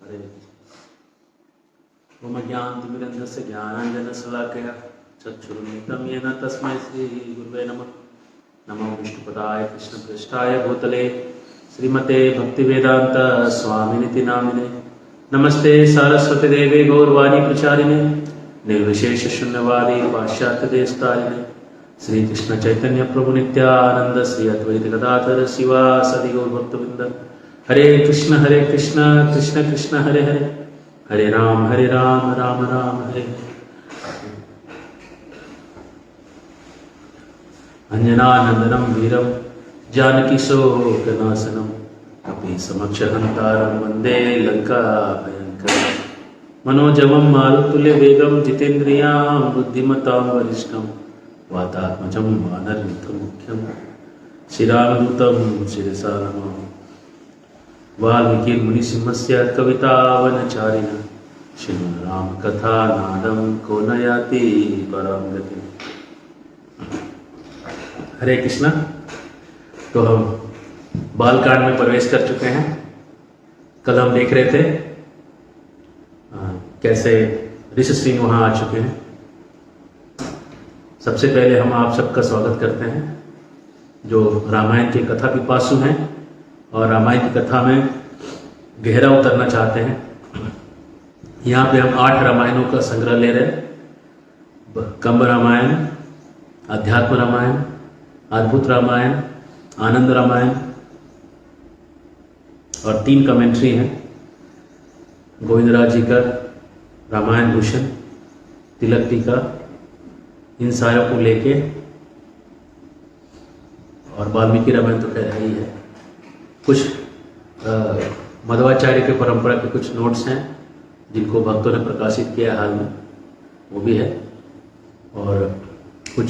हरे ओम ज्ञानतिमिरन्धस्य ज्ञानाञ्जनशलाकया चक्षुरुन्मिलितं येन तस्मै श्रीगुरुवे नमः। नमो विष्णुपदाय कृष्णप्रेष्ठाय भूतले श्रीमते भक्तिवेदांत स्वामिनिति नामिने। नमस्ते सारस्वती देवे गौरवाणी प्रचारिणे निर्विशेष शून्यवादी पाश्चात्य देशतारिणे। श्री कृष्ण चैतन्य प्रभु नित्यानंद श्री अद्वैत गदाधर शिवासदि गौरभक्तवृंद। हरे कृष्ण कृष्ण कृष्ण हरे हरे, हरे राम राम राम हरे हरे। अंजनानंदनं वीरं जानकी शोकनाशनं अपि समक्षहन्तारं वन्दे लङ्काभयङ्करम्। मनोजवं मारुतुल्यवेगं जितेन्द्रियां बुद्धिमतां वरिष्ठं वातात्मजं वानरयूथमुख्यं शिरामदूतं शिरसा नमामि। वाल्मीकिर्मुनिसिंहस्य कवितावनचारिणः श्रीरामकथानादं को न याति परां गतिम्। हरे कृष्णा। तो हम बालकांड में प्रवेश कर चुके हैं। कल हम देख रहे थे कैसे ऋषिश्रृंग वहाँ आ चुके हैं। सबसे पहले हम आप सबका स्वागत करते हैं जो रामायण की कथा पिपासु हैं और रामायण की कथा में गहरा उतरना चाहते हैं। यहाँ पे हम 8 रामायणों का संग्रह ले रहे हैं। कंब रामायण, अध्यात्म रामायण, अद्भुत रामायण, आनंद रामायण और 3 कमेंट्री हैं गोविंदराज जी का, रामायण भूषण, तिलक टीका, इन सारों को लेके और वाल्मीकि रामायण तो कह रही है। कुछ मध्वाचार्य के परंपरा के कुछ नोट्स हैं जिनको भक्तों ने प्रकाशित किया हाल में, वो भी है। और कुछ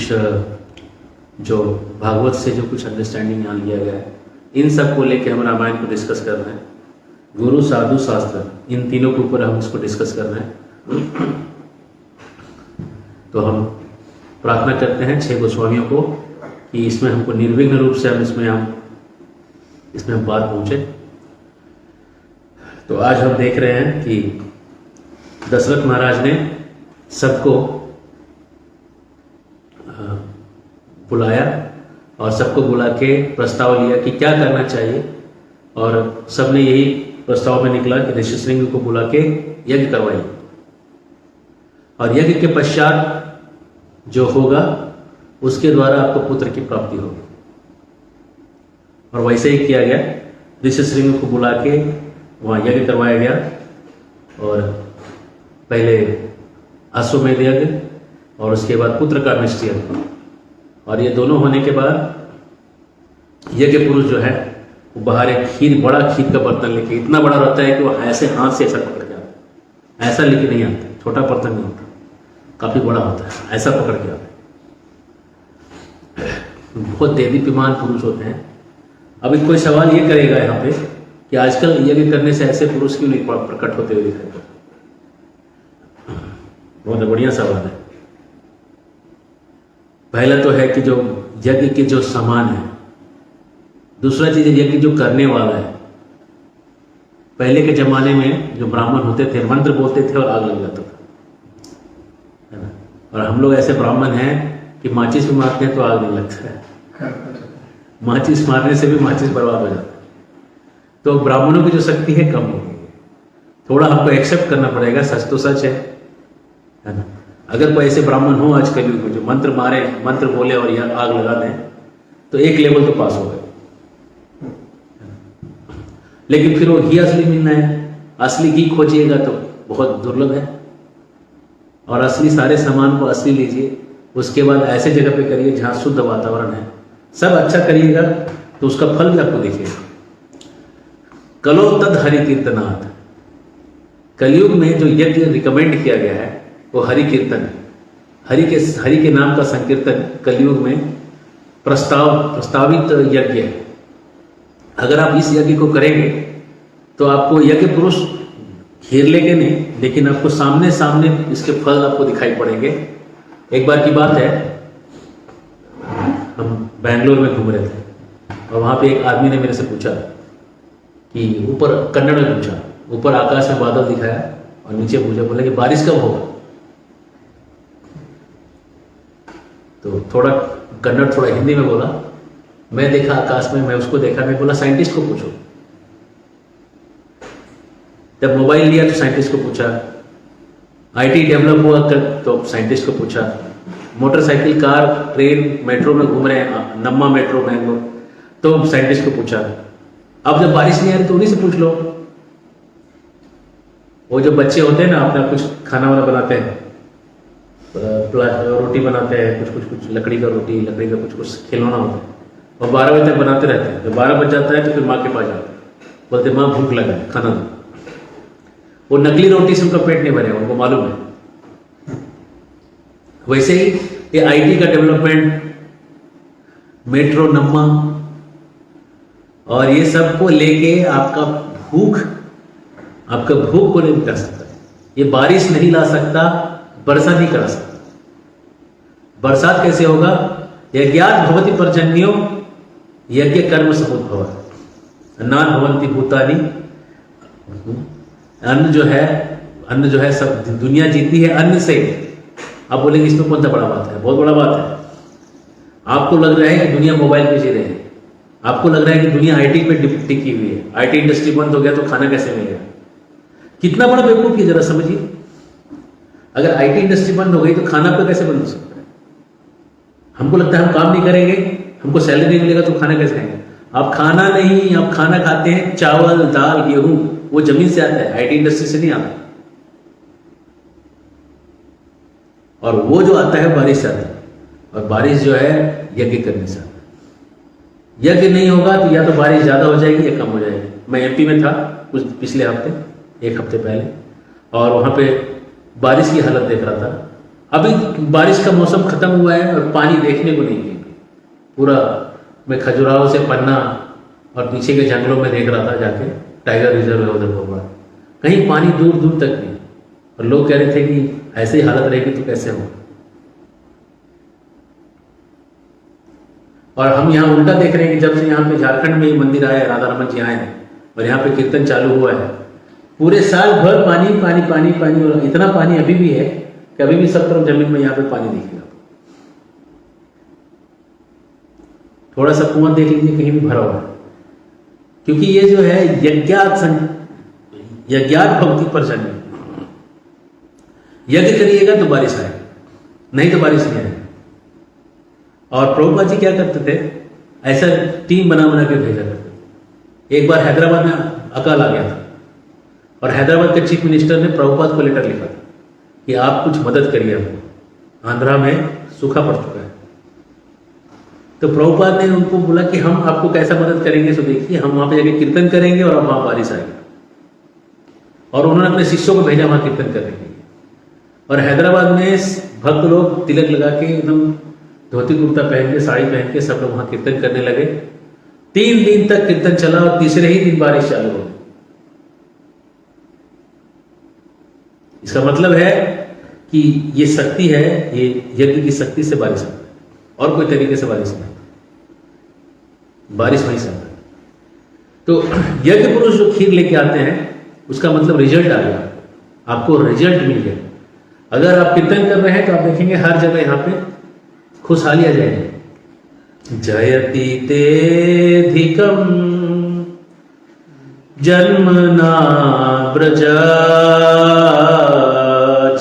जो भागवत से जो कुछ अंडरस्टैंडिंग यहाँ लिया गया है, इन सब को लेके हम रामायण को डिस्कस कर रहे हैं। गुरु साधु शास्त्र, इन तीनों के ऊपर हम इसको डिस्कस कर रहे हैं। तो हम प्रार्थना करते हैं 6 गोस्वामियों को कि इसमें हमको निर्विघ्न रूप से हम इसमें बात पहुँचे। तो आज हम देख रहे हैं कि दशरथ महाराज ने सबको बुलाया और सबको बुला के प्रस्ताव लिया कि क्या करना चाहिए, और सबने यही प्रस्ताव में निकला कि ऋषिश्रृंग को बुला के यज्ञ करवाइए और यज्ञ के पश्चात जो होगा उसके द्वारा आपको पुत्र की प्राप्ति होगी। और वैसे ही किया गया। ऋषिश्रृंग को बुला के वहाँ यज्ञ करवाया गया और पहले अश्वमेध यज्ञ और उसके बाद पुत्र का निश्चय। और ये दोनों होने के बाद यज्ञ पुरुष जो है वो बाहर एक बड़ा खीर का बर्तन लेके, इतना बड़ा रहता है कि वो ऐसे हाथ से ऐसा पकड़ के आता है। ऐसा लेके नहीं आता, छोटा बर्तन नहीं होता, काफी बड़ा होता है, ऐसा पकड़ के आता है। बहुत देदीप्यमान पुरुष होते हैं। अभी कोई सवाल ये करेगा यहाँ पे कि आजकल यज्ञ करने से ऐसे पुरुष क्यों नहीं प्रकट होते हुए दिखाई पड़ते? बहुत बढ़िया सवाल है। पहला तो है कि जो यज्ञ के जो सामान है, दूसरा चीज यज्ञ जो करने वाला है। पहले के जमाने में जो ब्राह्मण होते थे मंत्र बोलते थे और आग लग जाता था, है ना। और हम लोग ऐसे ब्राह्मण हैं कि माचिस भी मारते हैं तो आग नहीं लगता है, माचिस मारने से भी माचिस बर्बाद हो जाता है। तो ब्राह्मणों की जो शक्ति है कम हो गई, थोड़ा हमको एक्सेप्ट करना पड़ेगा। सच तो सच है ना। अगर कोई ऐसे ब्राह्मण हो आज के युग में जो मंत्र मारे, मंत्र बोले और यह आग लगा दें तो एक लेवल तो पास हो गए। लेकिन फिर वो घी असली मिलना है, असली घी खोजिएगा तो बहुत दुर्लभ है। और असली सारे सामान को असली लीजिए, उसके बाद ऐसे जगह पे करिए जहाँ शुद्ध वातावरण है, सब अच्छा करिएगा तो उसका फल भी आपको दिखेगा। कलो तद हरि कीर्तनाथ। कलयुग में जो यज्ञ रिकमेंड किया गया है वो हरि कीर्तन है। हरि के नाम का संकीर्तन कलयुग में प्रस्तावित यज्ञ है। अगर आप इस यज्ञ को करेंगे तो आपको यज्ञ पुरुष घेर लेंगे नहीं, लेकिन आपको सामने सामने इसके फल आपको दिखाई पड़ेंगे। एक बार की बात है, हम बैंगलोर में घूम रहे थे और वहाँ पे एक आदमी ने मेरे से पूछा कि ऊपर कन्नड़ में पूछा ऊपर आकाश में बादल दिखाया और नीचे पूछा, बोला कि बारिश कब होगा। तो थोड़ा कन्नड़ थोड़ा हिंदी में बोला, मैं देखा आकाश में, मैं उसको देखा, मैं बोला साइंटिस्ट को पूछो। जब मोबाइल लिया तो साइंटिस्ट को पूछा, आईटी डेवलप हुआ तो साइंटिस्ट को पूछा, मोटरसाइकिल, कार, ट्रेन, मेट्रो में घूम रहे हैं, नम्मा मेट्रो बैंगलोर, तो साइंटिस्ट को पूछा। अब जब बारिश नहीं आ रही तो उन्हीं से पूछ लो। वो जो बच्चे होते हैं ना, अपना कुछ खाना वाना बनाते हैं, रोटी बनाते हैं, कुछ लकड़ी का रोटी, लकड़ी का कुछ खिलौना होता है, और 12 बजे तक बनाते रहते हैं। जब 12 बज जाता है तो फिर माँ के पास जाते हैं, बोलते माँ भूख लगा है, खाना दो। वो नकली रोटी से उनका पेट नहीं भरेगा, उनको मालूम है। वैसे ही ये आईटी का डेवलपमेंट, मेट्रो, नम्मा और ये सब को लेके आपका भूख को नहीं मिटा सकता। ये बारिश नहीं ला सकता, बरसात नहीं करा सकता। बरसात कैसे होगा? यज्ञात भवति पर्जन्यो यज्ञ कर्म समुद्भव, अन्नान भवन्ति भूतानि। अन्न जो है सब दुनिया जीती है अन्न से। आप बोलेंगे इसमें कौन सा बड़ा बात है? बहुत बड़ा बात है। आपको लग रहा है कि दुनिया मोबाइल पे जी रही है, आपको लग रहा है कि दुनिया आईटी पे टिकी हुई है, आईटी इंडस्ट्री बंद हो गया तो खाना कैसे मिलेगा? कितना बड़ा बेवकूफ है, जरा समझिए। अगर आईटी इंडस्ट्री बंद हो गई तो खाना पे कैसे बंद हो सकता है? हमको लगता है हम काम नहीं करेंगे, हमको सैलरी नहीं मिलेगा तो खाना कैसे खाएंगे? आप खाना नहीं, आप खाना खाते हैं चावल, दाल, गेहूं, वो जमीन से आता है, आईटी इंडस्ट्री से नहीं आता। और वो जो आता है बारिश से आता है, और बारिश जो है यज्ञ करने से आता है। यज्ञ नहीं होगा तो या तो बारिश ज्यादा हो जाएगी या कम हो जाएगी। मैं एमपी में था कुछ पिछले हफ्ते, 1 हफ्ते पहले, और वहां पे बारिश की हालत देख रहा था। अभी बारिश का मौसम खत्म हुआ है और पानी देखने को नहीं है पूरा। मैं खजुराहो से पन्ना और पीछे के जंगलों में देख रहा था जाके, टाइगर रिजर्व है उधर बहुत बड़ा, कहीं पानी दूर दूर तक नहीं। और लोग कह रहे थे कि ऐसे ही हालत रहेगी तो कैसे हो। और हम यहाँ उल्टा देख रहे हैं कि जब से यहाँ पे झारखंड में ही मंदिर आया है, राधा रमन जी आए हैं और यहाँ पे कीर्तन चालू हुआ है, पूरे साल भर पानी पानी पानी पानी, और इतना पानी अभी भी है कि अभी भी सब तरफ जमीन में यहाँ पे पानी दिखेगा। थोड़ा सा कुआं देख लीजिए, कहीं भी भरा हुआ है, क्योंकि ये जो है यज्ञात भक्ति पर्जन्य। यज्ञ करिएगा तो बारिश आएगी, नहीं तो बारिश नहीं आएगी। और प्रभुपाद जी क्या करते थे, ऐसा टीम बना के भेजा करते थे। एक बार हैदराबाद में अकाल आ गया था और हैदराबाद के चीफ मिनिस्टर ने प्रभुपाद को लेटर लिखा था कि आप कुछ मदद करिए, हमको आंध्रा में सूखा पड़ चुका है। तो प्रभुपाद ने उनको बोला कि हम आपको कैसा मदद करेंगे, सो देखिए हम वहां पे जाके कीर्तन करेंगे और वहां बारिश आएगी। और उन्होंने अपने शिष्यों को भेजा वहां कीर्तन करने के लिए। और हैदराबाद में भक्त लोग तिलक लगा के, एकदम धोती कुर्ता पहन के, साड़ी पहन के सब लोग वहां कीर्तन करने लगे। 3 दिन तक कीर्तन चला और तीसरे ही दिन बारिश चालू हो गई। इसका मतलब है कि ये शक्ति है, ये यज्ञ की शक्ति से बारिश आता है, और कोई तरीके से बारिश नहीं आता, बारिश वहीं से आता है। तो यज्ञ पुरुष जो खीर लेके आते हैं, उसका मतलब रिजल्ट आ गया, आपको रिजल्ट मिल गया। अगर आप कीर्तन कर रहे हैं तो आप देखेंगे हर जगह यहाँ पे खुशहाली आ जाएगी। जयति तेधिकम जन्मना व्रजा,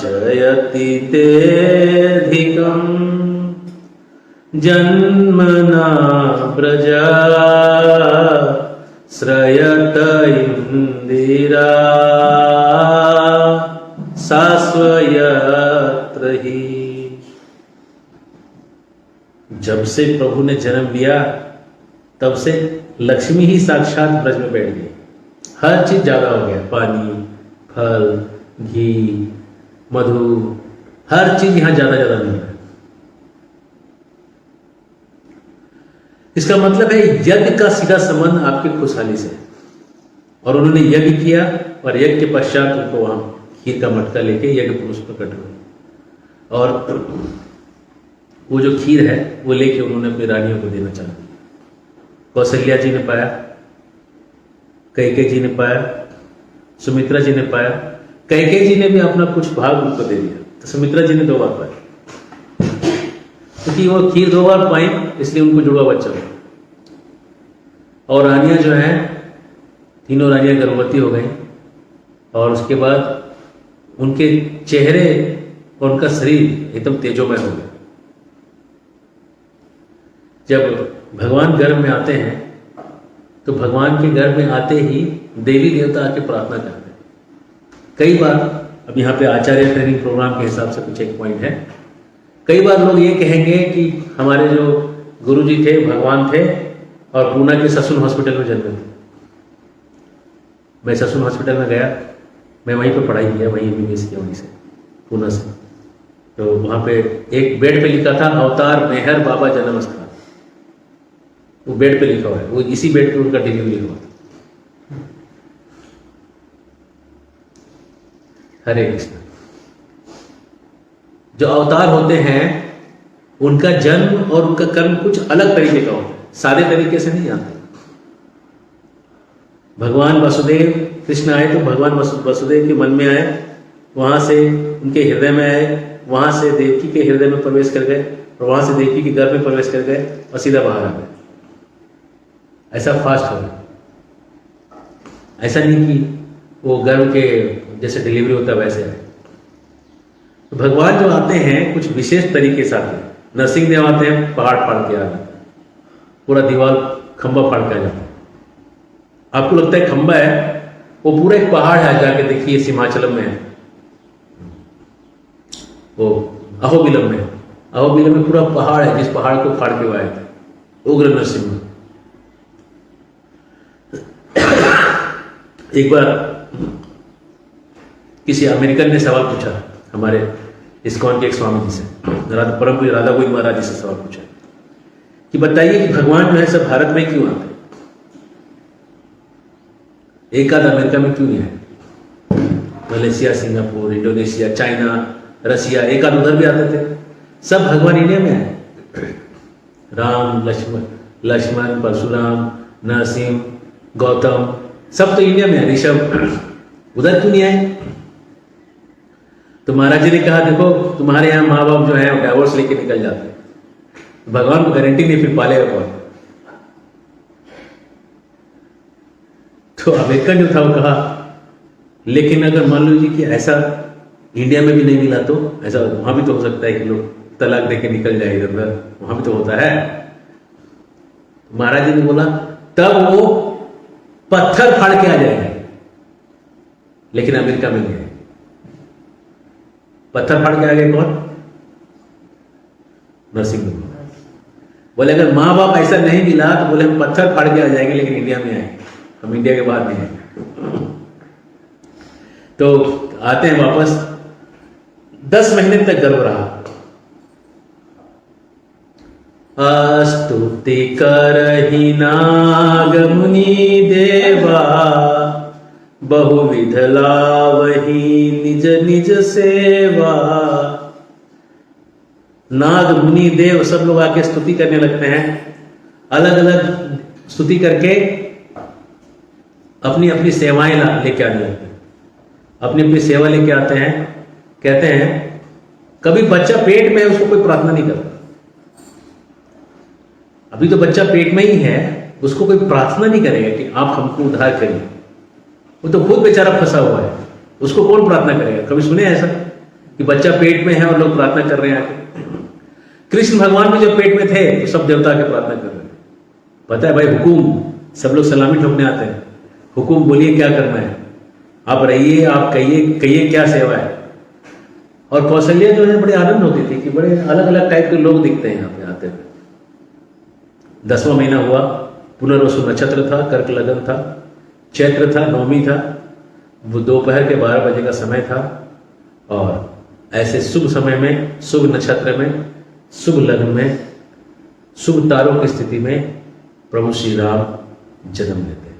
जयति तेधिकम जन्मना व्रजा, श्रयत इंदिरा शाश्वयत्र ही। जब से प्रभु ने जन्म लिया तब से लक्ष्मी ही साक्षात ब्रज में बैठ गई। हर चीज ज्यादा हो गया, पानी, फल, घी, मधु, हर चीज यहां ज्यादा ज्यादा मिल रहा है। इसका मतलब है यज्ञ का सीधा संबंध आपकी खुशहाली से। और उन्होंने यज्ञ किया और यज्ञ के पश्चात उनको वहां खीर का मटका लेके यज्ञ पुरुष प्रकट हुए और वो जो खीर है वो लेके उन्होंने अपनी रानियों को देना चाहा। कौशल्या जी ने पाया, कैकेयी जी ने पाया सुमित्रा जी ने पाया। कैकेयी जी ने भी अपना कुछ भाग उनको दे दिया, तो सुमित्रा जी ने 2 बार पाया, क्योंकि वो खीर 2 बार पाई, इसलिए उनको जुड़वा बच्चा हुआ। और रानियां जो हैं, तीनों रानियां गर्भवती हो गई, और उसके बाद उनके चेहरे और उनका शरीर एकदम तेजोमय हो गया। जब भगवान गर्भ में आते हैं तो भगवान के गर्भ में आते ही देवी देवता आके प्रार्थना करते हैं। कई बार, अब यहाँ पे आचार्य ट्रेनिंग प्रोग्राम के हिसाब से कुछ एक पॉइंट है, कई बार लोग ये कहेंगे कि हमारे जो गुरुजी थे भगवान थे और पूना के ससुन हॉस्पिटल में जन्मे थे। मैं ससुन हॉस्पिटल में गया, मैं वहीं पे पढ़ाई किया, वहीं MBBS किया, वहीं से पूना से। तो वहाँ पे एक बेड पे लिखा था अवतार मेहर बाबा जन्म स्थान, वो बेड पे लिखा हुआ है, वो इसी बेड पे उनका डिलीवरी हुआ था। हरे कृष्ण। जो अवतार होते हैं उनका जन्म और उनका कर्म कुछ अलग तरीके का होता है, सादे तरीके से नहीं आता। भगवान वसुदेव कृष्ण आए तो भगवान वसुदेव के मन में आए, वहां से उनके हृदय में आए, वहां से देवकी के हृदय में प्रवेश कर गए, और वहां से देवकी के गर्भ में प्रवेश कर गए और सीधा बाहर आ गए। ऐसा फास्ट हो गया। ऐसा नहीं कि वो गर्भ के जैसे डिलीवरी होता है वैसे आए। तो भगवान जो आते हैं कुछ विशेष तरीके से आते हैं। नरसिंह देव आते हैं, पहाड़ फाड़ के आ जाते हैं, पूरा दीवार खंबा फाड़ के आ जाता है। आपको लगता है खंबा है, वो पूरा एक पहाड़ है, जाके देखिए हिमाचल में है, वो अहोबिलम में। अहोबिलम में पूरा पहाड़ है, जिस पहाड़ को फाड़ के आए थे उग्र नरसिंह। एक बार किसी अमेरिकन ने सवाल पूछा हमारे इस्कॉन के एक स्वामी जी से, परम पूज्य राधा गोविंद महाराज जी से सवाल पूछा कि बताइए कि भगवान जो है सब भारत में क्यों आते हैं, एक आध अमेरिका में क्यों नहीं है? मलेशिया, सिंगापुर, इंडोनेशिया, चाइना, रसिया, एक आध उधर भी आते थे। सब भगवान इंडिया में है। राम, लक्ष्मण, परशुराम, नरसिंह, गौतम, सब तो इंडिया में है। ऋषभ उधर क्यों नहीं आए? तो महाराज जी ने कहा देखो तुम्हारे यहाँ माँ बाप जो है डाइवोर्स लेके निकल जाते हैं, भगवान को गारंटी नहीं फिर पालेगा कौन। तो अमेरिकन जो था वो कहा लेकिन अगर मान लो जी कि ऐसा इंडिया में भी नहीं मिला तो ऐसा वहां भी तो हो सकता है कि लोग तलाक देके निकल जाए इधर उधर, वहां भी तो होता है। महाराज जी ने बोला तब वो पत्थर फाड़ के आ जाएंगे, लेकिन अमेरिका में नहीं है। पत्थर फाड़ के आ गए कौन? नरसिंह। बोले अगर माँ बाप ऐसा नहीं मिला तो बोले हम पत्थर फाड़ के आ जाएंगे लेकिन इंडिया में आए, हम इंडिया के बाहर नहीं है। तो आते हैं वापस, 10 महीने तक गर्भ रहा। स्तुति करहि नाग मुनि देवा, बहुविध लावहि निज निज सेवा। नाग मुनि देव सब लोग आके स्तुति करने लगते हैं, अलग अलग स्तुति करके अपनी अपनी सेवाएं लेके आने लगते हैं, अपनी अपनी सेवा लेके आते हैं। कहते हैं कभी बच्चा पेट में है उसको कोई प्रार्थना नहीं करता, अभी तो बच्चा पेट में ही है, उसको कोई प्रार्थना नहीं करेगा कि आप हमको उद्धार करिए, वो तो खुद बेचारा फंसा हुआ है, उसको कौन प्रार्थना करेगा? कभी सुने ऐसा कि बच्चा पेट में है और लोग प्रार्थना कर रहे हैं आके? कृष्ण भगवान भी जब पेट में थे तो सब देवता के प्रार्थना कर रहे हैं। पता है भाई हुकुम, सब लोग सलामी ठोकने आते हैं, हुकुम बोलिए क्या करना है, आप रहिए, आप कहिए क्या सेवा है। और कौशल्या जो है बड़े आनंद होती थी कि बड़े अलग अलग टाइप के लोग दिखते हैं यहाँ पे आते हुए। 10वां महीना हुआ, पुनर्वसु नक्षत्र था, कर्क लगन था, चैत्र था, नवमी था, वो दोपहर के 12 बजे का समय था। और ऐसे शुभ समय में, शुभ नक्षत्र में, शुभ लग्न में, शुभ तारों की स्थिति में प्रभु श्री राम जन्म लेते हैं।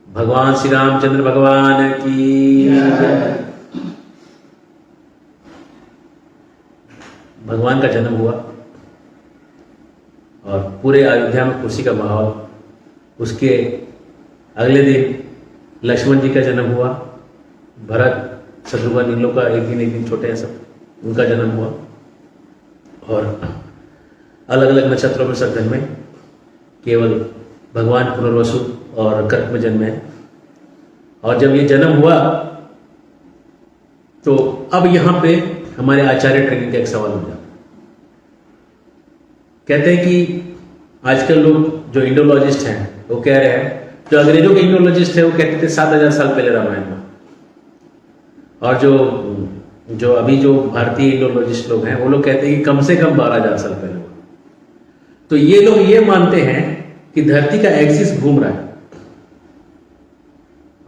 भगवान श्री रामचंद्र भगवान की। भगवान का जन्म हुआ और पूरे अयोध्या में खुशी का माहौल। उसके अगले दिन लक्ष्मण जी का जन्म हुआ, भरत शत्रुघ्न इन लोग का एक दिन छोटे हैं सब, उनका जन्म हुआ। और अलग अलग नक्षत्रों में सब जन्मे, केवल भगवान पुनर्वसु और कर्क में जन्मे हैं। और जब ये जन्म हुआ तो अब यहां पे हमारे आचार्य ट्रेनिंग का एक सवाल हो जाता है। कहते हैं कि आजकल लोग जो इंडोलॉजिस्ट हैं वो कह रहे हैं, जो अंग्रेजों के इंडोलॉजिस्ट है वो कहते थे 7000 साल पहले रामायण में, और जो अभी जो भारतीय इंडोलॉजिस्ट लोग हैं वो लोग कहते हैं कि कम से कम 12000 साल पहले हुआ। तो ये लोग ये मानते हैं कि धरती का एक्सिस घूम रहा है,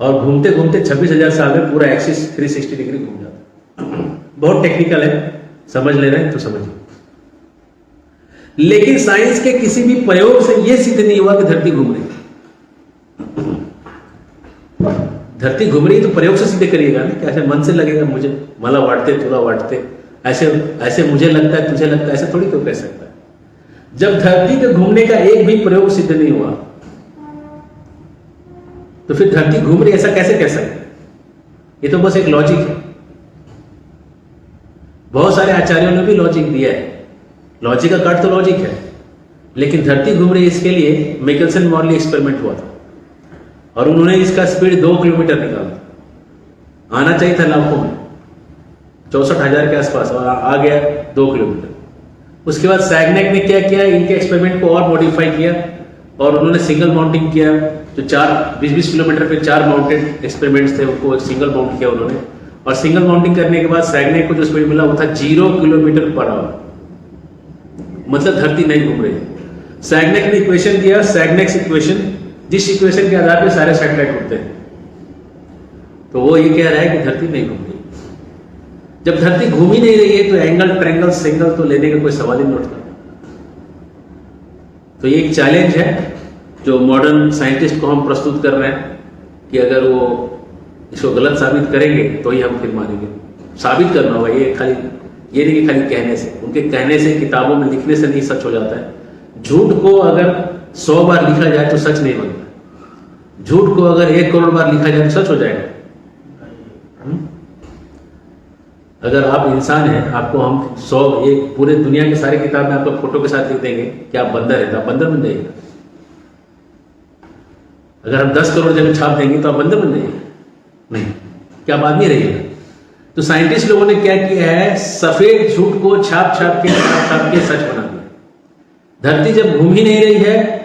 और घूमते घूमते 26,000 साल में पूरा एक्सिस 360 डिग्री घूम जाता है। बहुत टेक्निकल है, समझ ले रहे हैं तो समझिए। लेकिन साइंस के किसी भी प्रयोग से यह सिद्ध नहीं हुआ कि धरती घूम रही है। धरती घूम रही है तो प्रयोग से सिद्ध करिएगा ना, कैसे मन से लगेगा मुझे मला वाटते तुला वाटते, ऐसे मुझे लगता है तुझे लगता है, ऐसे थोड़ी तो कह सकता है। जब धरती के घूमने का एक भी प्रयोग सिद्ध नहीं हुआ तो फिर धरती घूम रही ऐसा कैसे कह सकते? ये तो बस एक लॉजिक है। बहुत सारे आचार्यों ने भी लॉजिक दिया है, लॉजिक का कट तो लॉजिक है, लेकिन धरती घूम रही इसके लिए मिकेलसन मॉर्ली एक्सपेरिमेंट हुआ था और उन्होंने इसका स्पीड 2 किलोमीटर निकाला। आना चाहिए था लाखों में, 64,000 के आसपास, और आ गया 2 किलोमीटर। उसके बाद सैगनेक ने क्या किया, इनके एक्सपेरिमेंट को और मॉडिफाई किया और उन्होंने सिंगल माउंटिंग किया। जो 20-20 किलोमीटर पे 4 माउंटेड एक्सपेरिमेंट्स थे उनको सिंगल माउंट किया उन्होंने, और सिंगल माउंटिंग करने के बाद सैगनेक को जो स्पीड मिला वो था 0 किलोमीटर पर आवर, मतलब धरती नहीं घूम रही। सैगनेक ने इक्वेशन दिया, सैगनेक्स इक्वेशन, जिस इक्वेशन के आधार पर सारे सैटेलाइट उड़ते हैं, तो वो ये कह रहा है कि धरती नहीं घूम रही। जब धरती घूम ही नहीं रही है तो एंगल ट्रायंगल सिंगल तो लेने का कोई सवाल ही नहीं उठता। तो ये एक चैलेंज है जो मॉडर्न साइंटिस्ट को हम प्रस्तुत कर रहे हैं कि अगर वो इसको गलत साबित करेंगे तो ही हम फिर मानेंगे। साबित करना होगा, ये नहीं कि खाली कहने से, उनके कहने से, किताबों में लिखने से नहीं सच हो जाता है। झूठ को अगर 100 बार लिखा जाए तो सच नहीं बनता, झूठ को अगर 1 करोड़ बार लिखा जाए तो सच हो जाएगा। अगर आप इंसान हैं, आपको हम 100 एक पूरे दुनिया के सारे किताब में आपको फोटो के साथ लिख देंगे कि आप बंदर हैं तो आप बंदर बन जाइएगा। अगर हम 10 करोड़ जगह छाप देंगे तो आप बंदर बन जाइएगा? नहीं, क्या आप आदमी रहिएगा। तो साइंटिस्ट लोगों ने क्या किया है, सफेद झूठ को छाप छाप के सच बना दिया। धरती जब घूम ही नहीं रही है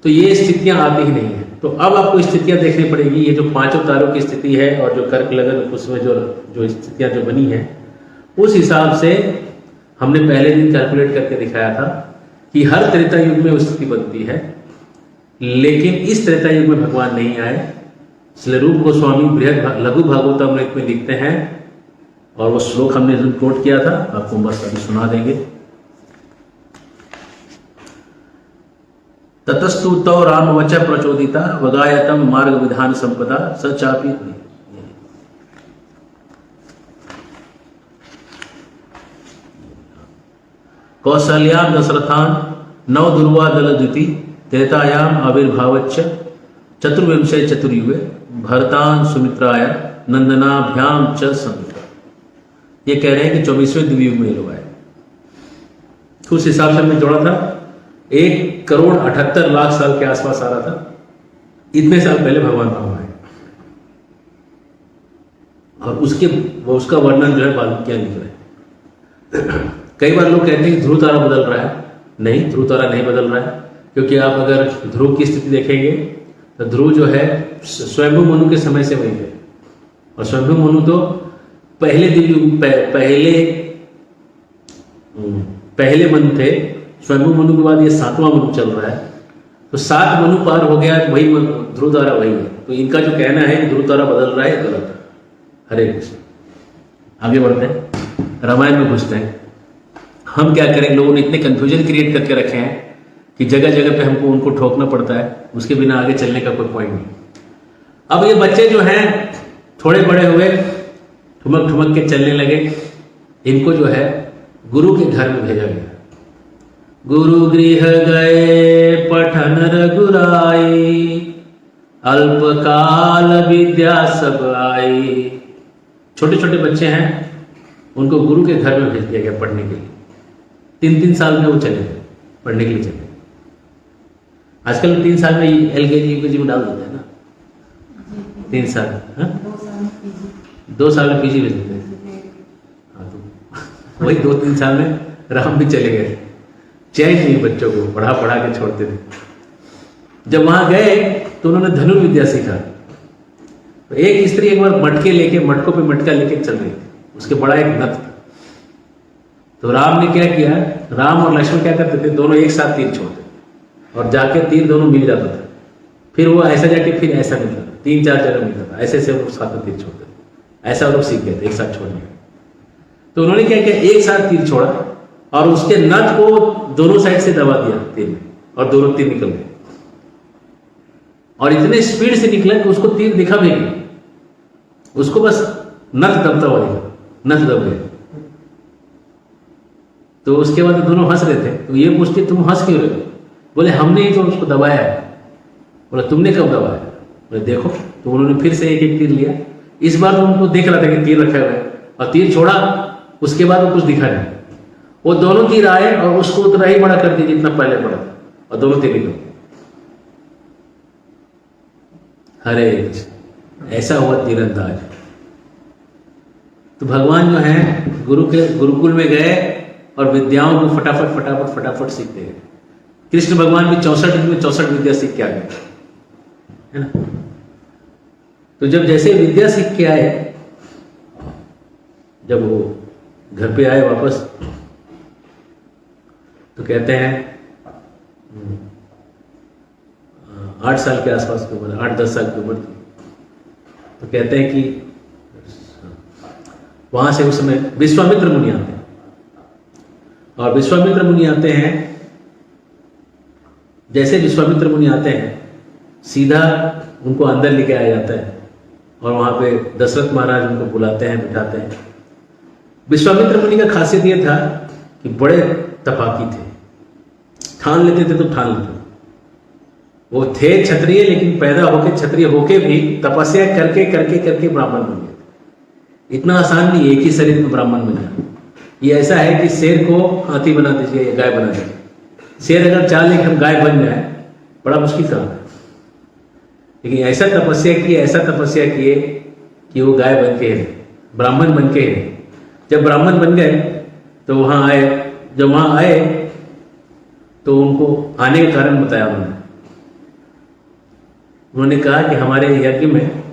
तो ये स्थितियां आती ही नहीं है। तो अब आपको स्थितियां देखनी पड़ेगी। ये जो 5 तारों की स्थिति है और जो कर्क लगन उसमें जो स्थितियां जो बनी है, उस हिसाब से हमने पहले दिन कैलकुलेट करके दिखाया था कि हर त्रेता युग में वो स्थिति बनती है, लेकिन इस त्रेता युग में भगवान नहीं आए। इसलिए रूप गोस्वामी बृहद लघु भागवतामृत में लिखते हैं, और वो श्लोक हमने कोट किया था, आपको बस अभी सुना देंगे। ततस्तु तौ राम वच प्रचोदिता वगायतम मार्ग विधान संपदा सचापि। कौशल्याम दशरथान नव दुर्वा दल द्विति त्रेतायाम आविर्भावच्च चतुर्विंशे चतुर्युगे भरतान सुमित्राय नंदनाभ्याम च संयुता। ये कह रहे हैं कि 24वें दिव्य युग में लोग आए। उस हिसाब से हमने जोड़ा था 1,78,00,000 साल के आसपास आ रहा था। इतने साल पहले भगवान राम आए, और उसका वर्णन जो है वाल्मीकि लिख रहे हैं। कई बार लोग कहते हैं कि ध्रुव तारा बदल रहा है। नहीं, ध्रुव तारा नहीं बदल रहा है, क्योंकि आप अगर ध्रुव की स्थिति देखेंगे तो ध्रुव जो है स्वयंभू मनु के समय से वही है, और स्वयंभू मनु तो पहले मनु थे। स्वयंभू मनु के बाद ये 7वां मनु चल रहा है, तो 7 मनु पार हो गया, वही ध्रुव तारा वही है। तो इनका जो कहना है कि ध्रुव तारा बदल रहा है, गलत है। हरे कृष्ण। आगे बढ़ते हैं, रामायण में घुसते हैं। हम क्या करें, लोगों ने इतने कंफ्यूजन क्रिएट करके रखे हैं कि जगह जगह पे हमको उनको ठोकना पड़ता है, उसके बिना आगे चलने का कोई पॉइंट नहीं। अब ये बच्चे जो हैं थोड़े बड़े हुए, ठुमक ठुमक के चलने लगे, इनको जो है गुरु के घर में भेजा गया। गुरु गृह गए पठन रघुराई, अल्पकाल विद्या सब आई। छोटे छोटे बच्चे हैं, उनको गुरु के घर में भेज दिया गया पढ़ने के लिए। 3-3 साल में वो चले गए, पढ़ने के लिए चले। आजकल 3 साल में LKG UKG में डाल देते हैं ना, 3 साल, हाँ 2 साल में PG भेज देते हैं। हाँ, तो वही 2-3 साल में राम भी चले गए। चैन नहीं बच्चों को, पढ़ा पढ़ा के छोड़ते थे। जब वहां गए तो उन्होंने धनुर्विद्या सीखा। तो एक स्त्री एक बार मटके लेके, मटकों पे मटका लेके चल रही थी, उसके बड़ा एक नथ था। तो राम ने क्या किया, राम और लक्ष्मण क्या करते थे, दोनों एक साथ तीर छोड़ते और जाके तीर दोनों मिल जाता था। फिर वो ऐसा जाके फिर ऐसा मिलता था, 3-4 जगह मिलता था, ऐसे लोग साथ में तीर छोड़ते थे। ऐसा लोग सीख गए थे एक साथ छोड़ने। तो उन्होंने क्या किया, एक साथ तीर छोड़ा और उसके नथ को दोनों साइड से दबा दिया तीर में, और दोनों तीर निकल गए। और इतने स्पीड से निकला कि उसको तीर दिखा भी नहीं, उसको बस नथ दबता हुआ दिखा, नथ दब गए। तो उसके बाद दोनों हंस रहे थे। तो ये पूछते, तुम हंस क्यों रहे हो? बोले हमने ही तो उसको दबाया है। बोला तुमने कब दबाया? बोले देखो। तो उन्होंने फिर से एक एक तीर लिया। इस बार तो उनको देख रहा था कि तीर रखा हुआ है, और तीर छोड़ा, उसके बाद वो कुछ दिखा नहीं। वो दोनों तीर आए और उसको उतना ही बड़ा कर दिया जितना पहले पड़ा था, और दोनों तीर निकल। हरे ऐसा हुआ तीरंदाज। तो भगवान जो है गुरु के गुरुकुल में गए और विद्याओं को फटाफट फटाफट फटाफट सीखते गए। कृष्ण भगवान भी 64 दिन में 64 विद्या सीख के आ गए, है ना। तो जब जैसे विद्या सीख के आए, जब वो घर पे आए वापस, तो कहते हैं 8 साल के आसपास की उम्र, 8-10 साल की उम्र थी। तो कहते हैं कि वहां से उस समय विश्वामित्र मुनि आते हैं, और विश्वामित्र मुनि आते हैं, जैसे विश्वामित्र मुनि आते हैं सीधा उनको अंदर लेके आया जाता है, और वहां पे दशरथ महाराज उनको बुलाते हैं, बिठाते हैं। विश्वामित्र मुनि का खासियत ये था कि बड़े तपाकी थे, ठान लेते थे तो ठान लेते थे। वो थे क्षत्रिय, लेकिन पैदा होके क्षत्रिय होके भी तपस्या करके करके करके ब्राह्मण बन गए। इतना आसान नहीं एक ही शरीर में ब्राह्मण बनना। ये ऐसा है कि शेर को हाथी बना दीजिए या गाय बना दीजिए, शेर अगर चाह ले कि हम गाय बन जाए, बड़ा मुश्किल काम है। लेकिन ऐसा तपस्या किए कि वो गाय बन के ब्राह्मण बन के। जब ब्राह्मण बन गए तो वहां आए, जब वहां आए तो उनको आने का कारण बताया उन्होंने कहा कि हमारे यज्ञ में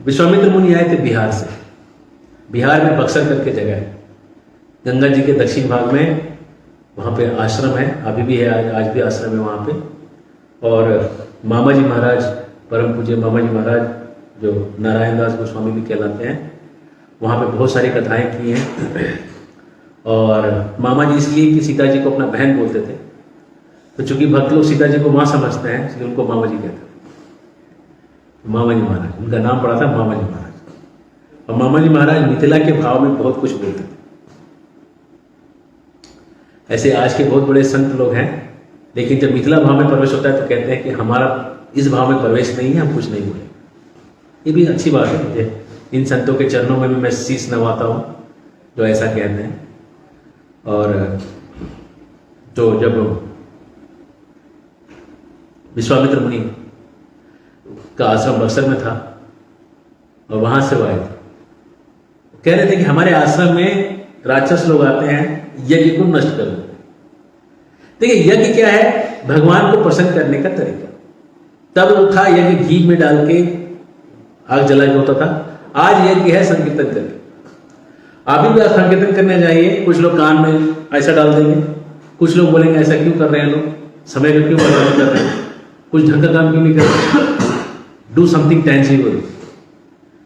विश्वामित्र मुनि आए थे बिहार से। बिहार में बक्सर करके जगह है, गंगा जी के दक्षिण भाग में, वहाँ पे आश्रम है, अभी भी है, आज भी आश्रम है वहाँ पे। और मामा जी महाराज, परम पूज्य मामा जी महाराज, जो नारायण दास गोस्वामी भी कहलाते हैं, वहाँ पे बहुत सारी कथाएं की हैं। और मामा जी इसलिए कि सीता जी को अपना बहन बोलते थे, तो चूंकि भक्त लोग सीता जी को माँ समझते हैं, इसलिए उनको मामा जी कहते हैं। मामा जी महाराज, उनका नाम पड़ा था मामा जी महाराज। और मामा जी महाराज मिथिला के भाव में बहुत कुछ बोलते थे। ऐसे आज के बहुत बड़े संत लोग हैं, लेकिन जब मिथिला भाव में प्रवेश होता है तो कहते हैं कि हमारा इस भाव में प्रवेश नहीं है, हम कुछ नहीं बोले। ये भी अच्छी बात है। मुझे इन संतों के चरणों में भी मैं शीश नवाता हूँ जो ऐसा कहते हैं। और तो जब विश्वामित्र मुनि का आश्रम बक्सर में था और वहां से वो आए थे, कह रहे थे कि हमारे आश्रम में राक्षस लोग आते हैं, यज्ञ को नष्ट कर देते हैं। देखिए यज्ञ क्या है, भगवान को प्रसन्न करने का तरीका। तब वो था यज्ञ घी में डाल के आग जला के होता था। आज यज्ञ है संकीर्तन करके। अभी भी संकीर्तन करने जाइए, कुछ लोग कान में ऐसा डाल देंगे, कुछ लोग बोलेंगे ऐसा क्यों कर रहे हैं लोग, समय का क्यों बर्बाद कर रहे हैं, कुछ ढंग का काम क्यों नहीं कर रहे, डू समथिंग टेंजिबल।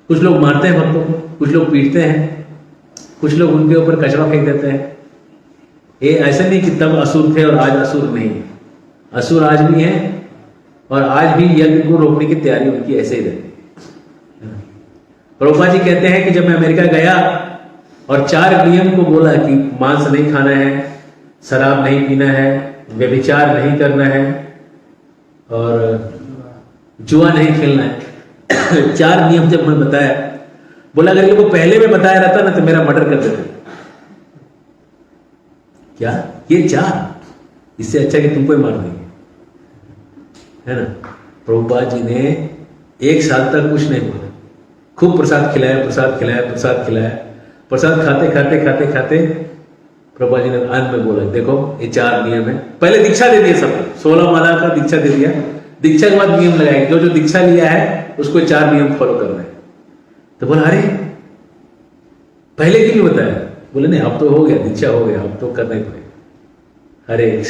कुछ लोग मारते हैं भक्तों को, कुछ लोग पीटते हैं, कुछ लोग उनके ऊपर कचरा फेंक देते हैं। ये ऐसा नहीं कि तब असुर थे और आज असुर नहीं है, असुर आज भी है, और आज भी यज्ञ को रोकने की तैयारी उनकी ऐसे ही रहती है। प्रभुपाद जी कहते हैं कि जब मैं अमेरिका गया और 4 नियम को बोला कि मांस नहीं खाना है, शराब नहीं पीना है, व्यभिचार नहीं करना है और जुआ नहीं खेलना है। 4 नियम जब मैं बताया, बोला अगर इनको पहले में बताया रहता ना तो मेरा मर्डर कर देते। क्या ये 4? इससे अच्छा कि तुमको ही मार देंगे, है ना। प्रभुपाद जी ने 1 साल तक कुछ नहीं बोला, खूब प्रसाद खिलाया, प्रसाद खिलाया, प्रसाद खिलाया। प्रसाद खाते खाते खाते खाते प्रभुपाद जी ने अंत में बोला, देखो ये 4 नियम है। पहले दीक्षा दे दिया सबको, 16 माला का दीक्षा दे दिया। दीक्षा के बाद नियम लगाए, जो जो दीक्षा लिया है उसको 4 नियम फॉलो करना है। तो बोला अरे पहले क्यों नहीं बताया? बोले नहीं अब तो हो गया, दीक्षा हो गया, अब तो करना ही पड़ेगा। अरे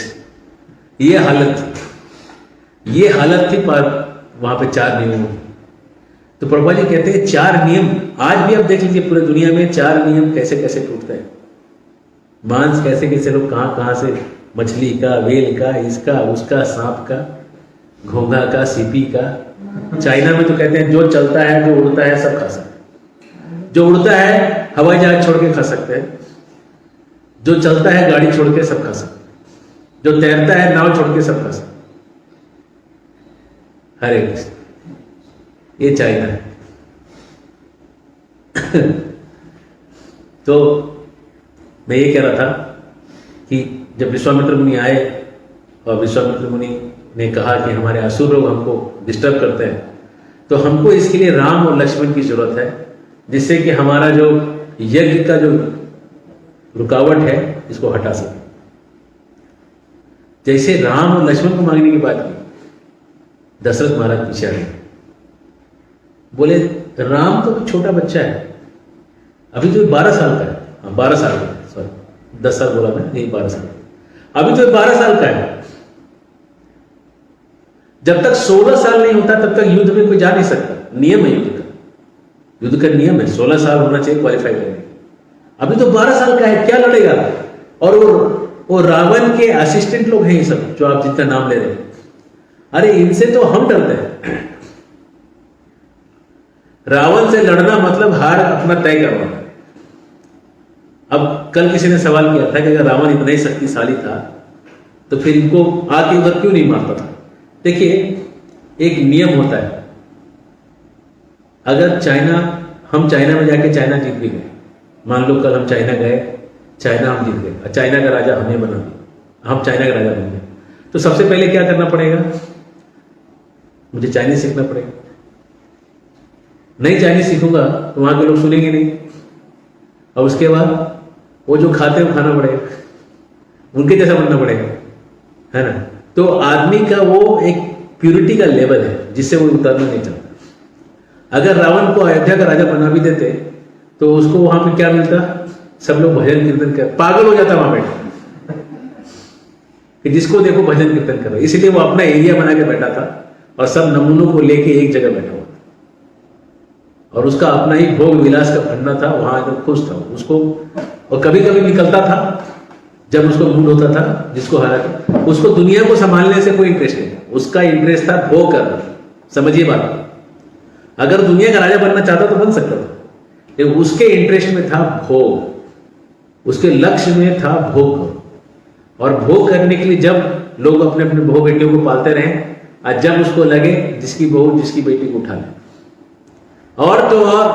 ये हालत थी, ये हालत थी वहां पे 4 नियमों की। तो प्रभुपाद जी कहते हैं 4 नियम आज भी आप देख लीजिए, पूरे दुनिया में 4 नियम कैसे कैसे टूटते हैं। मांस कैसे कैसे लोग कहां कहां से, मछली का, वेल का, इसका उसका, सांप का, घोंघा का, सीपी का। चाइना में तो कहते हैं जो चलता है, जो उड़ता है सब खा सकते हैं। जो उड़ता है हवाई जहाज छोड़ के खा सकते हैं, जो चलता है गाड़ी छोड़ के सब खा सकते हैं, जो तैरता है नाव छोड़ के सब खा सकते हैं। हरे कृष्ण, ये चाइना है। तो मैं ये कह रहा था कि जब विश्वामित्र मुनि आए और विश्वामित्र मुनि ने कहा कि हमारे असुर लोग हमको डिस्टर्ब करते हैं, तो हमको इसके लिए राम और लक्ष्मण की जरूरत है, जिससे कि हमारा जो यज्ञ का जो रुकावट है इसको हटा सके। जैसे राम और लक्ष्मण को मांगने की बात की, दशरथ महाराज पीछे आ गए, बोले राम तो छोटा बच्चा है, अभी तो 12 साल का है। हाँ 12 साल का, सॉरी 10 साल बोला मैं, नहीं 12 साल, अभी तो 12 साल का है। जब तक 16 साल नहीं होता तब तक युद्ध में कोई जा नहीं सकता, नियम है युद्ध का, युद्ध का नियम है 16 साल होना चाहिए क्वालिफाई करने। अभी तो 12 साल का है, क्या लड़ेगा? और वो रावण के असिस्टेंट लोग हैं ये सब जो आप जिनका नाम ले रहे हैं, अरे इनसे तो हम डरते हैं। रावण से लड़ना मतलब हार अपना तय करना। अब कल किसी ने सवाल किया था कि अगर रावण इतना ही शक्तिशाली था तो फिर इनको आके उधर क्यों नहीं मारता था? देखिए एक नियम होता है, अगर हम चाइना में जाके चाइना जीत भी गए, मान लो कल हम चाइना गए, चाइना हम जीत गए, चाइना का राजा हमें बना दिया, हम चाइना का राजा बन गए, तो सबसे पहले क्या करना पड़ेगा? मुझे चाइनीज सीखना पड़ेगा। नहीं चाइनीज सीखूंगा तो वहां के लोग सुनेंगे नहीं, और उसके बाद वो जो खाते हैं वो खाना पड़ेगा, उनके जैसा बनना पड़ेगा, है ना। तो आदमी का वो एक प्यूरिटी का लेवल है जिससे वो उतरना नहीं चाहता। अगर रावण को अयोध्या का राजा बना भी देते तो उसको वहां पे क्या मिलता? सब लोग भजन कीर्तन कर, पागल हो जाता वहां बैठा कि जिसको देखो भजन कीर्तन कर रहे। इसलिए वो अपना एरिया बना के बैठा था और सब नमूनों को लेके एक जगह बैठा हुआ था, और उसका अपना ही भोग विलास का भंडा था, वहां एकदम खुश था उसको। और कभी कभी निकलता था जब उसको मूड होता था, जिसको हालांकि उसको दुनिया को संभालने से कोई इंटरेस्ट नहीं था, उसका इंटरेस्ट था भोग करना। समझिए बात, अगर दुनिया का राजा बनना चाहता तो बन सकता था, लेकिन उसके इंटरेस्ट में था भोग, उसके लक्ष्य में था भोग। और भोग करने के लिए जब लोग अपने अपने बहू बेटियों को पालते रहे, और जब उसको लगे जिसकी बहू जिसकी बेटी को उठा ले, और तो और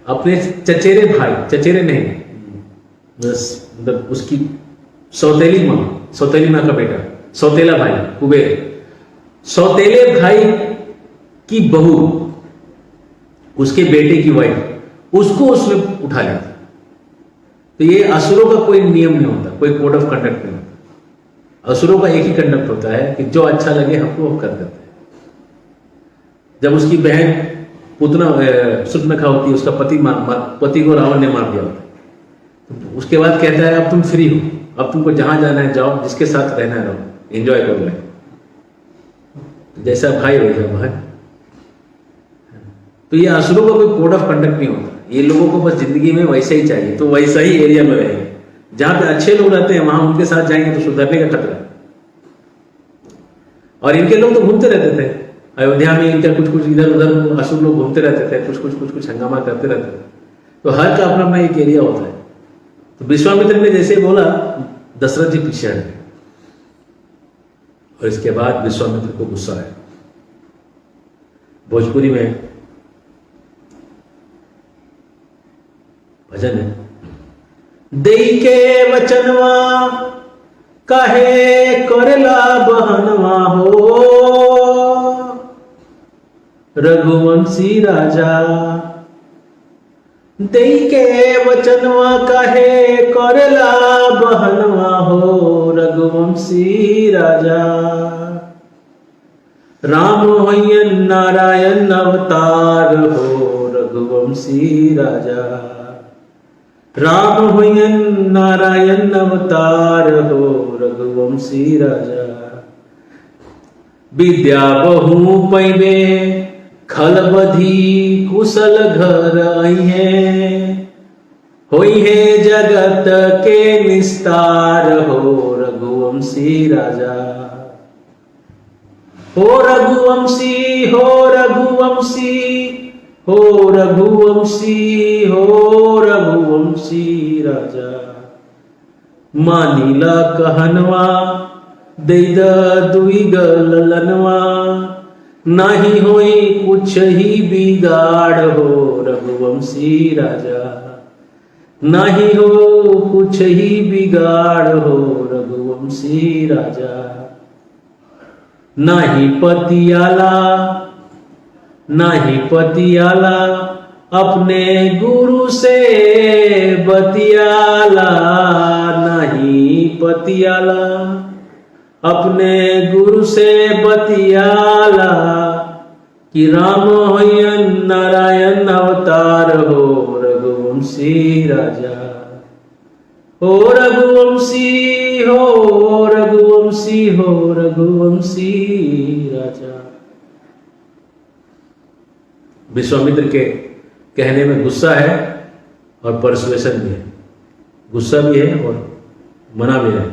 अपने चचेरे भाई, चचेरे नहीं बस, मतलब उसकी सौतेली माँ का बेटा, सौतेला भाई कुबेर, सौतेले भाई की बहू, उसके बेटे की वाइफ, उसको उसने उठा लिया। तो ये असुरों का कोई नियम नहीं होता, कोई कोड ऑफ कंडक्ट नहीं होता। असुरों का एक ही कंडक्ट होता है कि जो अच्छा लगे हमको हम कर देते हैं। जब उसकी बहन पुतना शूर्पणखा होती है, उसका पति को रावण ने मार दिया होता है, तो उसके बाद कहता है अब तुम फ्री हो, अब तुमको जहां जाना है जाओ, जिसके साथ रहना है रहो, एंजॉय करो लाइफ, जैसा भाई वैसा बहन। तो ये असुरों का कोई कोड ऑफ कंडक्ट नहीं होता, ये लोगों को बस जिंदगी में वैसा ही चाहिए, तो वैसा ही एरिया में रहेंगे। जहां पे अच्छे लोग रहते हैं वहां उनके साथ जाएंगे तो सुधरने का खतरा है। और इनके लोग तो घूमते रहते थे अयोध्या में, इनका कुछ कुछ इधर उधर असुर लोग घूमते रहते थे, कुछ कुछ हंगामा करते रहते थे। तो हर का अपना अपना एक एरिया होता है, तो विश्वामित्र ने जैसे बोला, दशरथ जी पीछे हट गए और इसके बाद विश्वामित्र को गुस्सा आया। भोजपुरी में भजन है, देई के वचनवा काहे करेला बहनवा हो, रघुवंशी राजा। देई के वचनवा काहे करेला बहनवा हो, रघुवंशी राजा। राम होयन नारायण अवतार हो, रघुवंशी राजा। राम होयन नारायण अवतार हो, रघुवंशी राजा। विद्या बहु पैबे खलबधी कुशल घर आइहे, होई है जगत के निस्तार हो, रघुवंशी राजा। हो रघुवंशी, हो रघुवंशी, हो रघुवंशी, हो रघुवंशी राजा। मानिला कहनवा दैद दुई ललनवा, नाही होई कुछ ही बिगाड़ हो, रघुवंशी राजा। नाही हो कुछ ही बिगाड़ हो, रघुवंशी राजा। नाही पतियाला, नाही पतियाला, अपने गुरु से बतियाला। नहीं पतियाला, अपने गुरु से बतियाला, कि राम होयन नारायण अवतार हो, रघुवंशी राजा। हो रघुवंशी, हो रघुवंशी, हो रघुवंशी राजा। विश्वामित्र के कहने में गुस्सा है और परसुएशन भी है, गुस्सा भी है और मना भी है,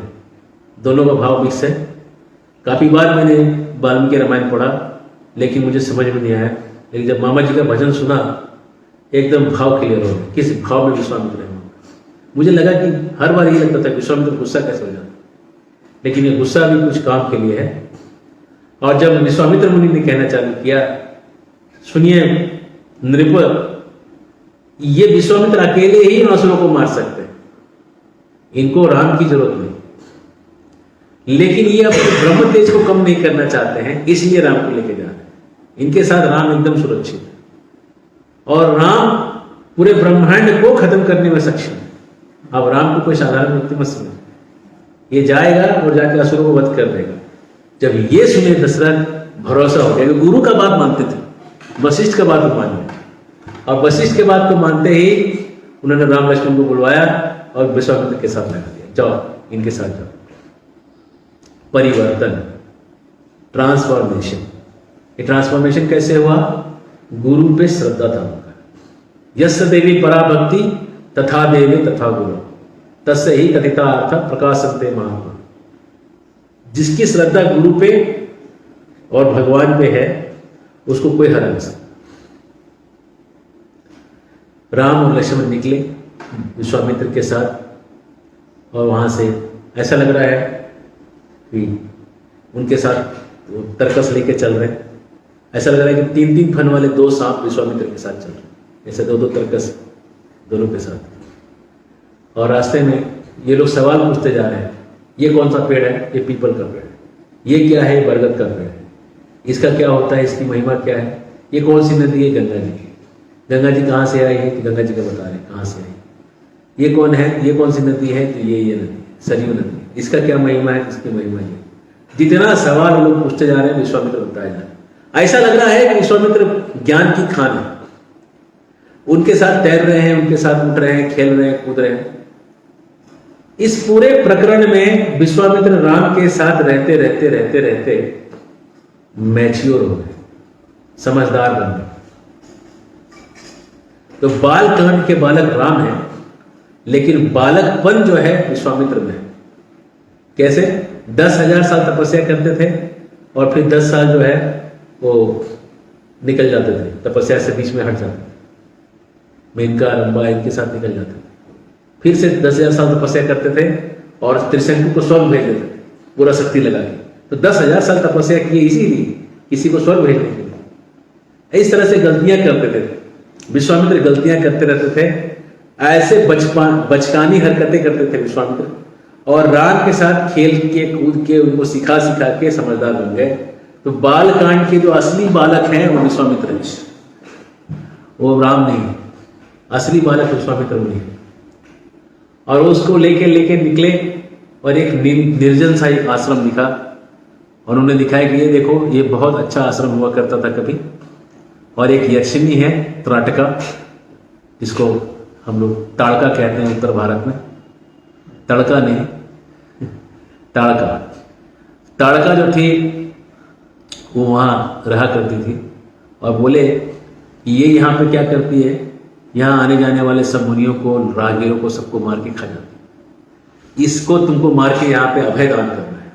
दोनों का भाव मिक्स है। काफी बार मैंने वाल्मीकि रामायण पढ़ा लेकिन मुझे समझ में नहीं आया, लेकिन जब मामा जी का भजन सुना एकदम भाव क्लियर हो गया, किस भाव में विश्वामित्र है। मुझे लगा कि हर बार ये लगता था विश्वामित्र गुस्सा कैसे हो जाता, लेकिन ये गुस्सा भी कुछ काम के लिए है। और जब विश्वामित्र मुनि ने कहना चालू किया, सुनिए नृप, ये विश्वामित्र अकेले ही असुरों को मार सकते हैं, इनको राम की जरूरत नहीं, लेकिन ये अपने ब्रह्म तेज को कम नहीं करना चाहते हैं, इसलिए राम को लेके जा रहे हैं। इनके साथ राम एकदम सुरक्षित है और राम पूरे ब्रह्मांड को खत्म करने में सक्षम है। अब राम को कोई साधारण व्यक्ति मत समझ, ये जाएगा और जाके असुरों को वध कर देगा। जब ये सुने दशरथ, भरोसा हो गया, गुरु का बात मानते थे, वशिष्ठ का बात मान लिया, और वशिष्ठ के बात को मानते ही उन्होंने राम लक्ष्मण को बुलवाया और विश्वामित्र के साथ लगा दिया, जाओ इनके साथ जाओ। परिवर्तन, ट्रांसफॉर्मेशन। ये ट्रांसफॉर्मेशन कैसे हुआ? गुरु पे श्रद्धा था उनका। यस देवी पराभक्ति तथा देवी तथा गुरु तस्य ही कथिता अर्थ प्रकाशन्ते महात्मा। जिसकी श्रद्धा गुरु पे और भगवान पे है उसको कोई हरा नहीं सकता। राम और लक्ष्मण निकले विश्वामित्र के साथ और वहां से ऐसा लग रहा है कि उनके साथ तर्कस लेके चल रहे हैं। ऐसा लग रहा है कि 3-3 फन वाले 2 सांप विश्वामित्र के साथ चल रहे हैं, ऐसे 2-2 तर्कस दोनों के साथ। और रास्ते में ये लोग सवाल पूछते जा रहे हैं, ये कौन सा पेड़ है? ये पीपल का पेड़ है। ये क्या है? बरगद का पेड़ है। इसका क्या होता है? इसकी महिमा क्या है? ये कौन सी नदी है? गंगा जी की। गंगा जी कहाँ से आई है? तो गंगा जी का बता रहे कहाँ से आई। ये कौन है? ये कौन सी नदी है? तो ये नदी सरयू नदी। इसका क्या महिमा है? इसकी महिमा ये। जितना सवाल लोग पूछते जा रहे हैं विश्वामित्र बताया जा रहा है। ऐसा लग रहा है कि विश्वामित्र ज्ञान की खान है, उनके साथ तैर रहे हैं, उनके साथ उठ रहे हैं, खेल रहे हैं, कूद रहे हैं। इस पूरे प्रकरण में विश्वामित्र राम के साथ रहते रहते रहते रहते मैच्योर हो गए, समझदार बन गए। तो बाल कांड के बालक राम है, लेकिन बालकपन जो है विश्वामित्र में। कैसे? 10,000 साल तपस्या करते थे और फिर 10 साल जो है वो निकल जाते थे, तपस्या से बीच में हट जाते थे। मेनका रंबा इनके साथ निकल जाते थे। फिर से 10,000 साल तपस्या करते थे और त्रिशंकु को स्वर्ग भेज देते थे पूरा शक्ति लगा के। तो 10,000 साल तपस्या की इसीलिए किसी को स्वर्ग भेजने के लिए। इस तरह से गलतियां करते थे विश्वामित्र, गलतियां करते रहते थे, ऐसे बचकानी हरकतें करते थे विश्वामित्र, और राम के साथ खेल के कूद के उनको सिखा के समझदार बन गए। तो बाल कांड के जो असली बालक हैं वो विश्वामित्र हैं, वो राम नहीं, असली बालक विश्वामित्र नहीं। और उसको लेके निकले और एक निर्जन सा एक आश्रम दिखा, और उन्होंने दिखाया कि ये देखो ये बहुत अच्छा आश्रम हुआ करता था कभी, और एक यक्षिणी है त्राटका, जिसको हम लोग ताड़का कहते हैं उत्तर भारत में, तड़का नहीं ताड़का। ताड़का जो थी वो वहाँ रहा करती थी, और बोले कि ये यहाँ पे क्या करती है, यहाँ आने जाने वाले सब मुनियों को, राहगीरों को, सबको मार के खा जाती है, इसको तुमको मार के यहाँ पे अभय दान करना है।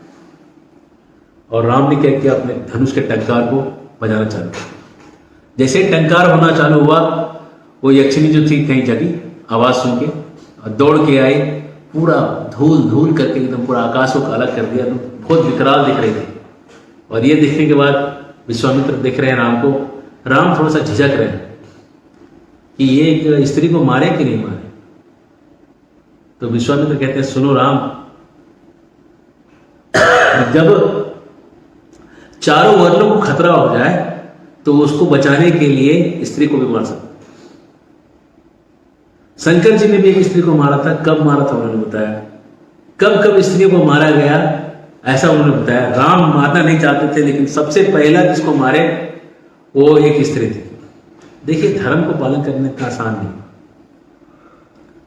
और राम ने क्या किया, अपने धनुष के टंकार को बजाना चालू किया। जैसे टंकार होना चालू हुआ, वो यक्षिणी जो थी कहीं जगी, आवाज सुन के और दौड़ के आई, पूरा धूल करके एकदम पूरा आकाश को काला कर दिया, तो बहुत विकराल दिख रही थी। और ये देखने के बाद विश्वामित्र देख रहे हैं राम को, राम थोड़ा सा झिझक रहे हैं कि ये एक स्त्री को मारे कि नहीं मारे। तो विश्वामित्र कहते हैं, सुनो राम, जब चारों वर्णों को खतरा हो जाए तो उसको बचाने के लिए स्त्री को भी मार सकते। शंकर जी ने भी एक स्त्री को मारा था, कब मारा था उन्होंने बताया, कब स्त्रियों को मारा गया ऐसा उन्होंने बताया। राम मारना नहीं चाहते थे, लेकिन सबसे पहला जिसको मारे वो एक स्त्री थी। देखिए, धर्म को पालन करने का आसान नहीं।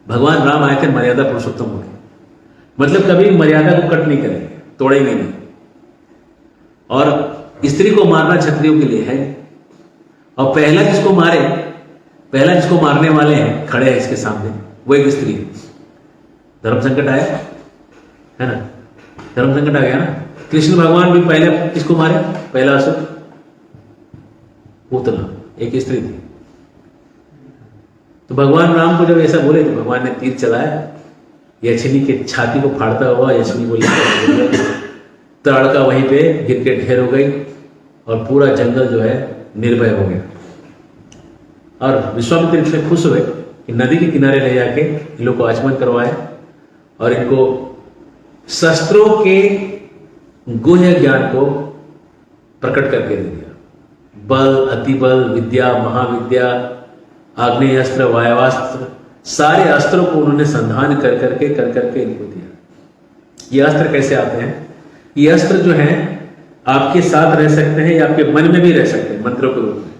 भगवान राम आए थे मर्यादा पुरुषोत्तम होकर, मतलब कभी मर्यादा को कट नहीं करेंगे, तोड़ेंगे नहीं। और स्त्री को मारना क्षत्रियों के लिए है, और पहला जिसको मारने वाले हैं खड़े हैं इसके सामने, वो एक स्त्री है। धर्म संकट आया है ना, धर्म संकट आ गया ना। कृष्ण भगवान भी पहले किसको मारे, पहला असुर पूतना, एक स्त्री थी। तो भगवान राम को जब ऐसा बोले तो भगवान ने तीर चलाया, यक्षिणी के छाती को फाड़ता हुआ यक्षिणी को लेकर ताड़का वहीं पे गिर के ढेर हो गई, और पूरा जंगल जो है निर्भय हो गया। और विश्वामित्र इतने खुश हुए कि नदी के किनारे ले जाके इन लोग को आचमन करवाए, और इनको शस्त्रों के गुह्य ज्ञान को प्रकट करके दे दिया। बल, अतिबल, विद्या, महाविद्या, आग्नेयास्त्र, वायवास्त्र, सारे अस्त्रों को उन्होंने संधान कर करके इनको दिया। ये अस्त्र कैसे आते हैं, ये अस्त्र जो हैं आपके साथ रह सकते हैं या आपके मन में भी रह सकते हैं मंत्रों के रूप में,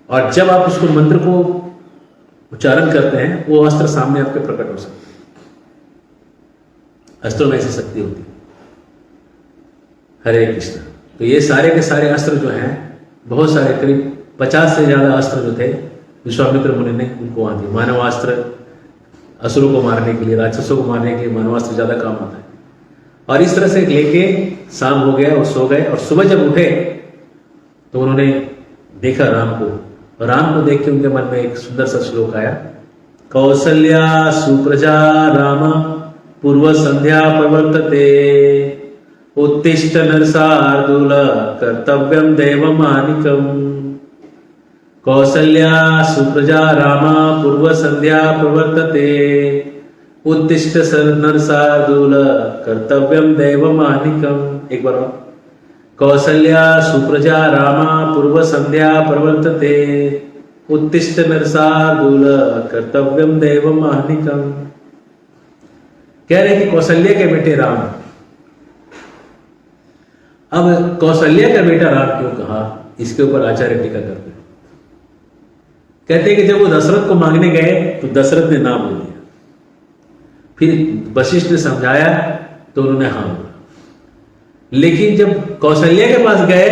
और जब आप उसको मंत्र को उच्चारण करते हैं वो अस्त्र सामने आपके प्रकट हो सकते हैं। अस्त्रों में ऐसी शक्ति होती है। हरे कृष्ण। तो ये सारे के सारे अस्त्र जो हैं, बहुत सारे, करीब 50 से ज्यादा अस्त्र जो थे विश्वामित्र मुनि ने उनको वहां दिए। मानवास्त्र असुरों को मारने के लिए, राक्षसों को मारने के लिए मानवास्त्र ज्यादा काम आता है। और इस तरह से लेके शाम हो गया, वो सो गए, और सुबह जब उठे तो उन्होंने देखा राम को, और राम को देख के उनके मन में एक सुंदर सा श्लोक आया, कौसल्या सुप्रजा राम पूर्व संध्या प्रवर्तते उत्तिष्ठ नरसार्दूल कर्तव्यम दैवमानिकम। कौसल्या सुप्रजा राम पूर्व संध्या प्रवर्तते उत्तिष्ठ नरसार्दूल कर्तव्यम दैवमानिकम। एक बार और, कौसल्या सुप्रजा राम पूर्व संध्या प्रवर्तते उत्तिष्ठ नरसार्दूल कर्तव्यम दैवमानिकम। कह रहे कि कौशल्या के बेटे राम। अब कौशल्या का बेटा राम क्यों कहा, इसके ऊपर आचार्य टीका करते हैं। कहते हैं कि जब वो दशरथ को मांगने गए तो दशरथ ने ना बोल दिया, फिर वशिष्ठ ने समझाया तो उन्होंने हाँ बोला। लेकिन जब कौशल्या के पास गए,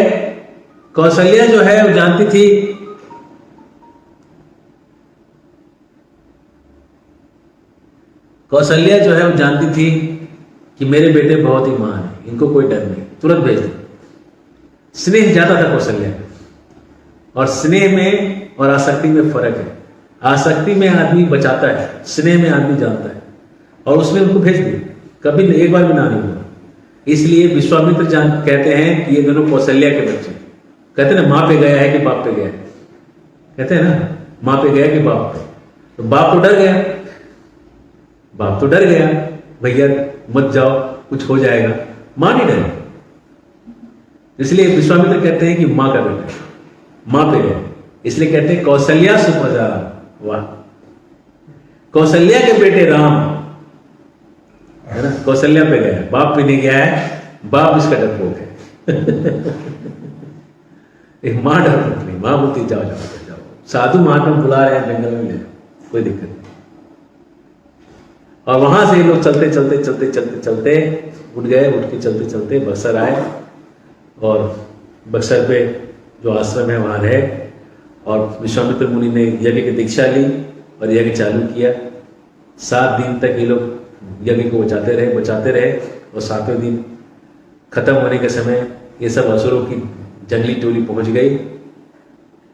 कौशल्या जो है वो जानती थी कौशल्या जो है वो जानती थी कि मेरे बेटे बहुत ही महान है, इनको कोई डर नहीं, तुरंत भेज दो। स्नेह ज्यादा था कौशल्या का, और स्नेह में और आसक्ति में फर्क है। आसक्ति में आदमी बचाता है, स्नेह में आदमी जानता है। और उसने उनको भेज दिया, कभी एक बार भी ना नहीं हुआ। इसलिए विश्वामित्र कहते हैं कि ये दोनों कौशल्या के बच्चे। कहते हैं ना, माँ पे गया है कि बाप पे गया है, कहते हैं ना माँ पे गया कि बाप पे। तो बाप तो डर गया, बाप तो डर गया, भैया मत जाओ कुछ हो जाएगा। माँ नहीं डरी, इसलिए विश्वामित्र कहते हैं कि माँ का बेटा, माँ पे गया, इसलिए कहते हैं कौशल्या सुप्रजा। वाह, कौशल्या के बेटे राम, है ना, कौशल्या पे गया, बाप पे नहीं गया है, बाप इसका डरपोक है। एक माँ डरपोक नहीं, माँ बोलती जाओ जाओ जाओ, साधु महात्मा बुला रहे हैं जंगल में, ले जाओ, कोई दिक्कत नहीं। और वहां से लोग चलते चलते चलते चलते चलते उठ गए, उठ के चलते चलते बक्सर आए, और बक्सर पे जो आश्रम है वहां रहे, और विश्वामित्र मुनि ने यज्ञ की दीक्षा ली और यज्ञ चालू किया। 7 दिन तक ये लोग यज्ञ को बचाते रहे, और 7वें दिन खत्म होने के समय ये सब असुरों की जंगली टोली पहुंच गई,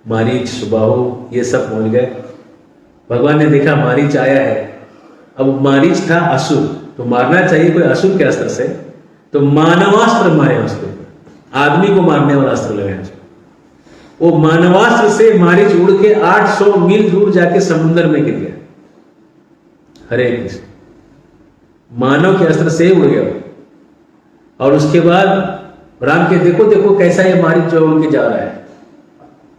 मारीच सुबाहु ये सब पहुंच गए। भगवान ने देखा मारीच आया है, अब मारीच था असुर, तो मारना चाहिए कोई असुर के अस्त्र से, तो मानवास्त्र मारे उसके ऊपर, आदमी को मारने वाला अस्त्र लगाया उसको। वो मानवास्त्र से मारीच उड़ के 800 मील दूर जाके समुद्र में गिर गया। हरे कृष्ण, मानव के अस्त्र से उड़ गया। और उसके बाद राम के देखो देखो कैसा ये मारीच जो उड़ के जा रहा है।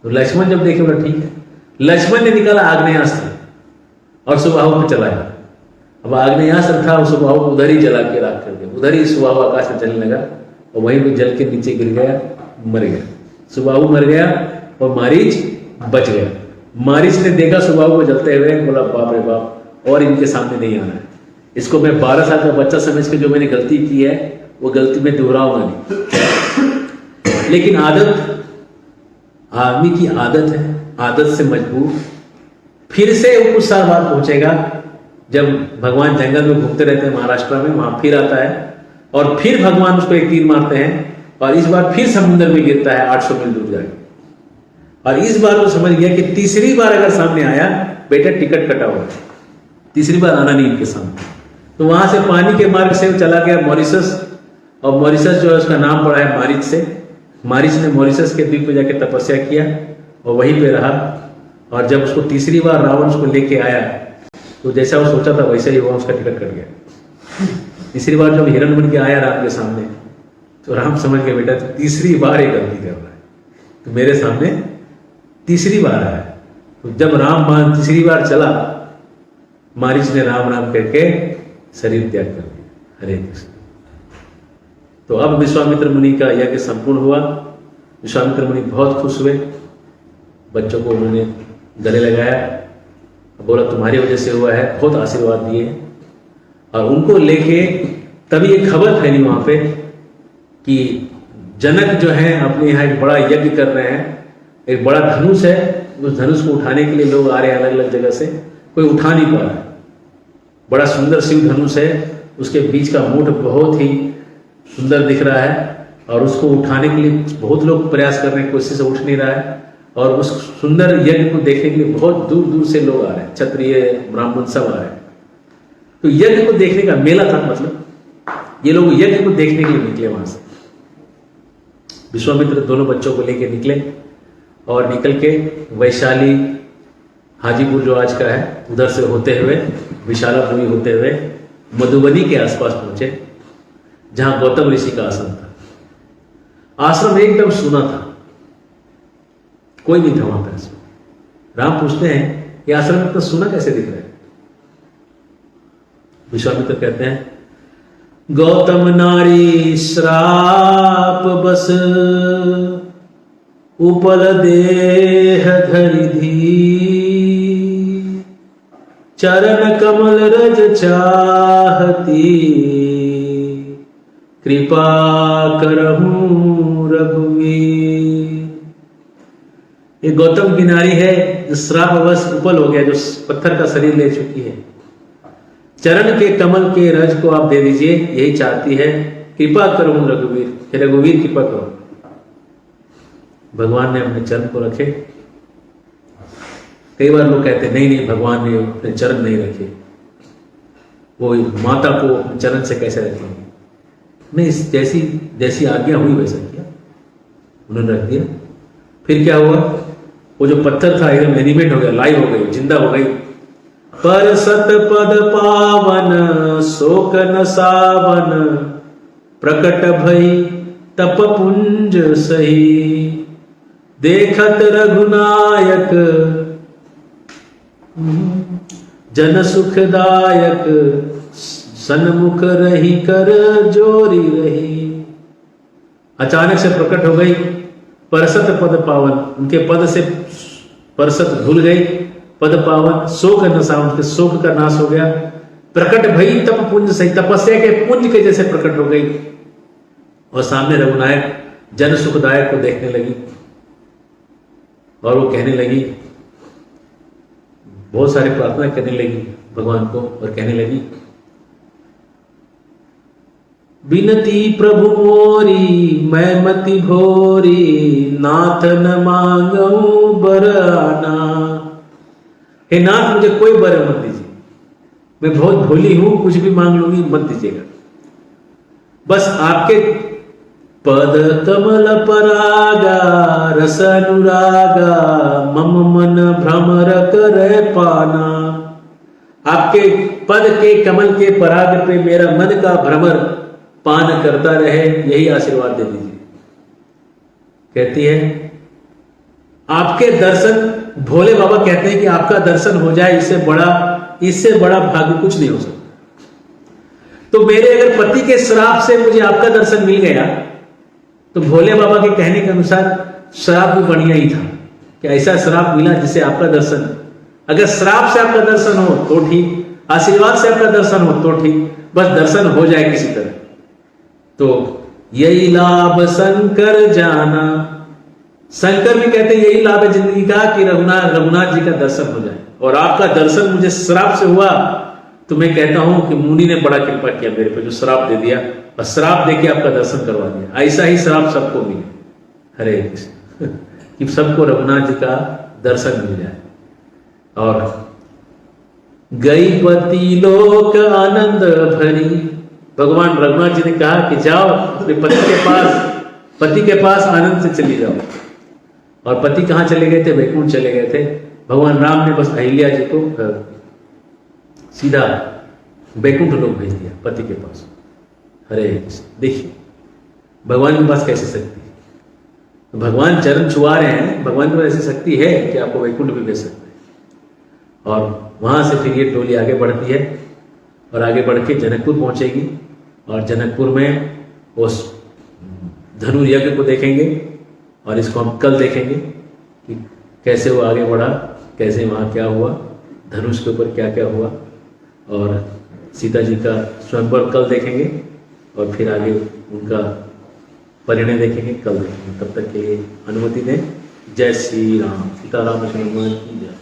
तो लक्ष्मण जब देखे बोला ठीक है, लक्ष्मण ने निकाला आग्नेयास्त्र और सुबाहु पे चलाया। अब आग्नेयास्त्र था, उस सुबाहु को उधर ही जला के राख कर दिया, उधर ही सुबाहु आकाश में चलने लगा और वहीं पे जल के नीचे गिर गया, मर गया। सुबाहु मर गया और मारीच बच गया। मारीच ने देखा सुबाहु को जलते हुए, बोला बाप रे बाप, और इनके सामने नहीं आना है, इसको मैं 12 साल का बच्चा समझ के जो मैंने गलती की है वो गलती में दोहराऊंगा नहीं। लेकिन आदत, आदमी की आदत है, आदत से मजबूर फिर से वो कुछ साल बाद पहुंचेगा, जब भगवान जंगल में घूमते रहते हैं महाराष्ट्र में, वहां फिर आता है और फिर भगवान उसको एक तीर मारते हैं और इस बार फिर समुद्र में गिरता है 800 मील दूर जाके। और इस बार वो समझ गया कि तीसरी बार अगर सामने आया, बेटा टिकट कटा हुआ, तीसरी बार आना नहीं इनके सामने। तो वहां से पानी के मार्ग से चला गया मॉरिशस, और मॉरिशस जो है उसका नाम पड़ा है मारीच से। मारीच ने मॉरिशस के द्वीप पे जाके तपस्या किया और वहीं पे रहा। और जब उसको तीसरी बार रावण उसको लेके आया, तो जैसा वो सोचा था वैसा ही हुआ, उसका टिकट कट गया। तीसरी बार जब हिरण बन के आया राम के सामने, तो राम समझ गए बेटा तो तीसरी बार ये गलती कर रहा है, तो मेरे सामने तीसरी बार आया। तो जब राम तीसरी बार चला, मारीच ने राम राम करके शरीर त्याग कर दिया। हरे कृष्ण। तो अब विश्वामित्र मुनि का यज्ञ संपूर्ण हुआ। विश्वामित्र मुनि बहुत खुश हुए, बच्चों को उन्होंने गले लगाया, बोला तुम्हारी वजह से हुआ है, बहुत आशीर्वाद दिए। और उनको लेके तभी एक खबर फैली वहां पे कि जनक जो है अपने यहाँ एक बड़ा यज्ञ कर रहे हैं, एक बड़ा धनुष है, उस धनुष को उठाने के लिए लोग आ रहे हैं अलग अलग जगह से, कोई उठा नहीं पा रहा है। बड़ा सुंदर शिव धनुष है, उसके बीच का मुठ बहुत ही सुंदर दिख रहा है, और उसको उठाने के लिए बहुत लोग प्रयास कर रहे हैं, कोशिश से उठ नहीं रहा है। और उस सुंदर यज्ञ को देखने के लिए बहुत दूर दूर से लोग आ रहे हैं, क्षत्रिय ब्राह्मण सब आ रहे हैं। तो यज्ञ को देखने का मेला था, मतलब ये लोग यज्ञ को देखने के लिए निकले वहां से। विश्वामित्र दोनों बच्चों को लेके निकले और निकल के वैशाली, हाजीपुर जो आज का है, उधर से होते हुए विशालापुरी होते हुए मधुबनी के आसपास पहुंचे, जहां गौतम ऋषि का आश्रम था। आश्रम एकदम सूना था, कोई नहीं था वहां पर। राम पूछते हैं ये आश्रम इतना सूना कैसे दिख रहा है? विश्वामित्र कहते हैं गौतम नारी श्राप बस उपल देह धरिधी, चरण कमल रज चाहती, कृपा करहूं रघुवीर। ये गौतम की नारी है जो श्रापवश उपल हो गया, जो पत्थर का शरीर ले चुकी है। चरण के कमल के रज को आप दे दीजिए, यही चाहती है, कृपा करूं रघुवीर, हे रघुवीर कृपा करो। भगवान ने अपने चरण को रखे। कई बार लोग कहते नहीं नहीं भगवान ने अपने चरण नहीं रखे, वो माता को अपने चरण से कैसे रखेंगे? नहीं, जैसी जैसी आज्ञा हुई वैसा किया, उन्होंने रख दिया। फिर क्या हुआ, वो जो पत्थर था एकदम एनिमेट हो गया, लाइव हो गई, जिंदा हो गई। पर सत पद पावन शोक न सावन, प्रकट भई तप पुंज सही, देखत रघुनायक जन सुखदायक, सन्मुख रही कर जोरी रही। अचानक से प्रकट हो गई, परसत पद पावन, उनके पद से परसत धुल गई, पद पावन, शोक न सावन, उनके शोक का नाश हो गया। प्रकट भई तप पुंज सही, तपस्या के पुंज के जैसे प्रकट हो गई। और सामने रघुनायक जन सुखदायक को देखने लगी और वो कहने लगी, बहुत सारी प्रार्थना करने लगी भगवान को और कहने लगी, विनती प्रभु मोरी मैं मति भोरी, नाथ न मांगू बराना। हे नाथ, मुझे कोई बर मत दीजिए, मैं बहुत भोली हूं, कुछ भी मांग लूंगी, मत दीजिएगा। बस आपके पद कमल परागा, रस अनुरागा, मम मन भ्रमर करे पाना। आपके पद के कमल के पराग पे मेरा मन का भ्रमर पान करता रहे, यही आशीर्वाद दे दीजिए। कहती है, आपके दर्शन, भोले बाबा कहते हैं कि आपका दर्शन हो जाए, इससे बड़ा भाग्य कुछ नहीं हो सकता। तो मेरे अगर पति के श्राप से मुझे आपका दर्शन मिल गया, तो भोले बाबा के कहने के अनुसार श्राप भी बढ़िया ही था कि ऐसा श्राप मिला जिससे आपका दर्शन, अगर श्राप से आपका दर्शन हो तो ठीक, आशीर्वाद से आपका दर्शन हो तो ठीक, बस दर्शन हो जाए किसी तरह। तो यही लाभ शंकर जाना, शंकर भी कहते हैं यही लाभ है जिंदगी का कि रघुनाथ जी का दर्शन हो जाए। और आपका दर्शन मुझे श्राप से हुआ, तो मैं कहता हूं कि मुनि ने बड़ा कृपा किया मेरे पे, जो श्राप दे दिया और श्राप देके आपका दर्शन करवा दिया। ऐसा ही श्राप सबको मिले, हरे कृष्ण, कि सबको रघुनाथ जी का दर्शन मिल जाए। और गई पति लोक आनंद भरी, भगवान रघुनाथ जी ने कहा कि जाओ अपने पति के पास आनंद से चली जाओ। और पति कहाँ चले गए थे? वैकुंठ चले गए थे। भगवान राम ने बस अहिल्या जी को सीधा वैकुंठ लोक भेज दिया पति के पास। हरे देखिए भगवान के पास कैसी शक्ति है, भगवान चरण छुआ रहे हैं, भगवान के पास ऐसी शक्ति है कि आपको वैकुंठ भी भेज सकते हैं। और वहां से फिर ये टोली आगे बढ़ती है और आगे बढ़ के जनकपुर पहुंचेगी। और जनकपुर में उस धनु यज्ञ को देखेंगे और इसको हम कल देखेंगे कि कैसे वो आगे बढ़ा, कैसे वहाँ क्या हुआ, धनुष के ऊपर क्या क्या हुआ। और सीता जी का स्वयंवर कल देखेंगे और फिर आगे उनका परिणय देखेंगे, कल देखेंगे। तब तक के लिए अनुमति दें। जय श्री राम। सीताराम लक्ष्मण की जय।